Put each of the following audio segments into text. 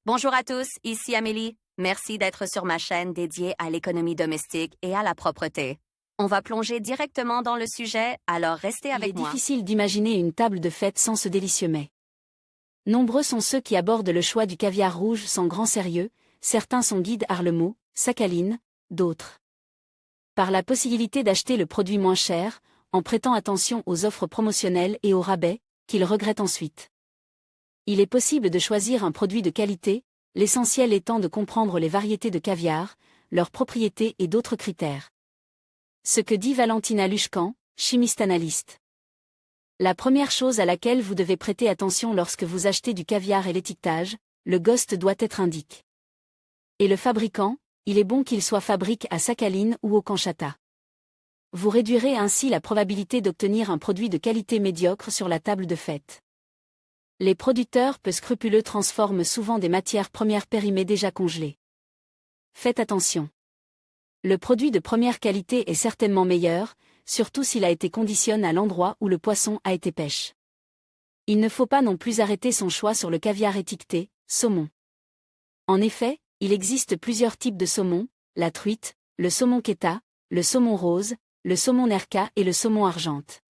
Bonjour à tous, ici Amélie. Merci d'être sur ma chaîne dédiée à l'économie domestique et à la propreté. On va plonger directement dans le sujet, alors restez Il est avec moi. difficile d'imaginer une table de fête sans ce délicieux mets. Nombreux sont ceux qui abordent le choix du caviar rouge sans grand sérieux, certains sont guides Arlemo, Sakhaline, d'autres par la possibilité d'acheter le produit moins cher, en prêtant attention aux offres promotionnelles et aux rabais, qu'ils regrettent ensuite. Il est possible de choisir un produit de qualité, l'essentiel étant de comprendre les variétés de caviar, leurs propriétés et d'autres critères. Ce que dit Valentina Lushkan, chimiste analyste. La première chose à laquelle vous devez prêter attention lorsque vous achetez du caviar est l'étiquetage, le GOST doit être indiqué. Et le fabricant, il est bon qu'il soit fabriqué à Sakhaline ou au Kamchatka. Vous réduirez ainsi la probabilité d'obtenir un produit de qualité médiocre sur la table de fête. Les producteurs peu scrupuleux transforment souvent des matières premières périmées déjà congelées. Faites attention. Le produit de première qualité est certainement meilleur, surtout s'il a été conditionné à l'endroit où le poisson a été pêché. Il ne faut pas non plus arrêter son choix sur le caviar étiqueté, saumon. En effet, il existe plusieurs types de saumon, la truite, le saumon keta, le saumon rose, le saumon nerka et le saumon argente.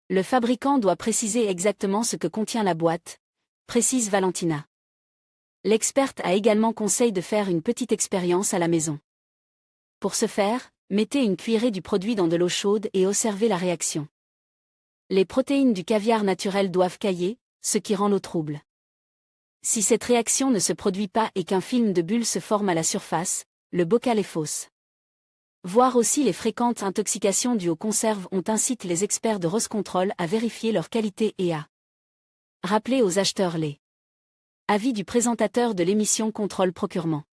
Le fabricant doit préciser exactement ce que contient la boîte, précise Valentina. L'experte a également conseillé de faire une petite expérience à la maison. Pour ce faire, mettez une cuillerée du produit dans de l'eau chaude et observez la réaction. Les protéines du caviar naturel doivent cailler, ce qui rend l'eau trouble. Si cette réaction ne se produit pas et qu'un film de bulles se forme à la surface, le bocal est fausse. Voir aussi les fréquentes intoxications dues aux conserves incite les experts de Roscontrol à vérifier leur qualité et à rappeler aux acheteurs les avis du présentateur de l'émission Contrôle Procurement.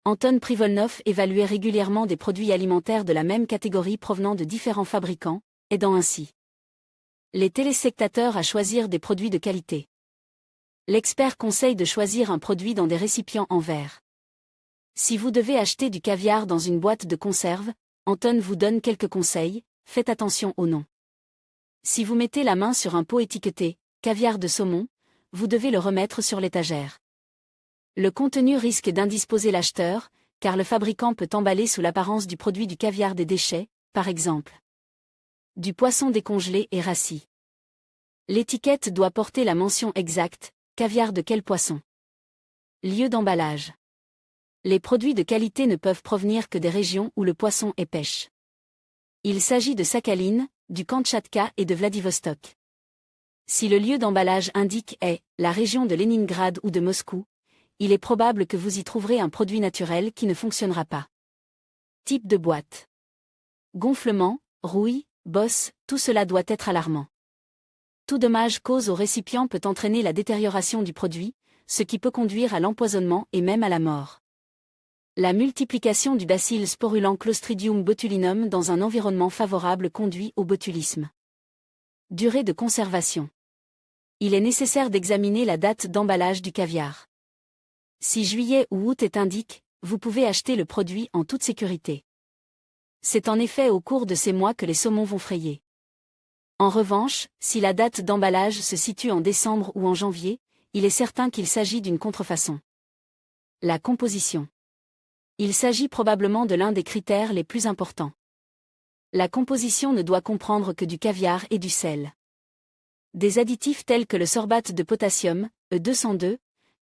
Anton Privolnov évaluait régulièrement des produits alimentaires de la même catégorie provenant de différents fabricants, aidant ainsi les téléspectateurs à choisir des produits de qualité. L'expert conseille de choisir un produit dans des récipients en verre. Si vous devez acheter du caviar dans une boîte de conserve, Anton vous donne quelques conseils, faites attention au nom. Si vous mettez la main sur un pot étiqueté « caviar de saumon », vous devez le remettre sur l'étagère. Le contenu risque d'indisposer l'acheteur, car le fabricant peut emballer sous l'apparence du produit du caviar des déchets, par exemple du poisson décongelé et rassis. L'étiquette doit porter la mention exacte, caviar de quel poisson. Lieu d'emballage. Les produits de qualité ne peuvent provenir que des régions où le poisson est pêché. Il s'agit de Sakhaline, du Kamtchatka et de Vladivostok. Si le lieu d'emballage indique est la région de Leningrad ou de Moscou, il est probable que vous y trouverez un produit naturel qui ne fonctionnera pas. Type de boîte. Gonflement, rouille, bosse, tout cela doit être alarmant. Tout dommage causé au récipient peut entraîner la détérioration du produit, ce qui peut conduire à l'empoisonnement et même à la mort. La multiplication du bacille sporulent Clostridium botulinum dans un environnement favorable conduit au botulisme. Durée de conservation. Il est nécessaire d'examiner la date d'emballage du caviar. Si juillet ou août est indiqué, vous pouvez acheter le produit en toute sécurité. C'est en effet au cours de ces mois que les saumons vont frayer. En revanche, si la date d'emballage se situe en décembre ou en janvier, il est certain qu'il s'agit d'une contrefaçon. La composition. Il s'agit probablement de l'un des critères les plus importants. La composition ne doit comprendre que du caviar et du sel. Des additifs tels que le sorbate de potassium, E202,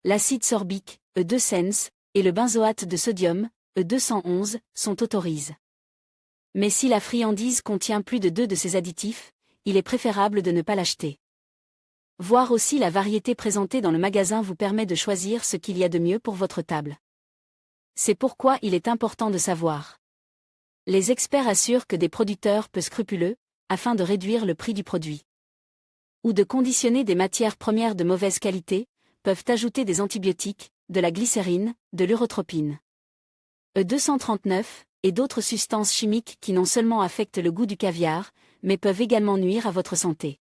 l'acide sorbique, E2-SENS, et le benzoate de sodium, E211, sont autorisés. Mais si la friandise contient plus de 2 de ces additifs, il est préférable de ne pas l'acheter. Voir aussi la variété présentée dans le magasin vous permet de choisir ce qu'il y a de mieux pour votre table. C'est pourquoi il est important de savoir. Les experts assurent que des producteurs peu scrupuleux, afin de réduire le prix du produit, ou de conditionner des matières premières de mauvaise qualité, peuvent ajouter des antibiotiques, de la glycérine, de l'urotropine, E239, et d'autres substances chimiques qui non seulement affectent le goût du caviar, mais peuvent également nuire à votre santé.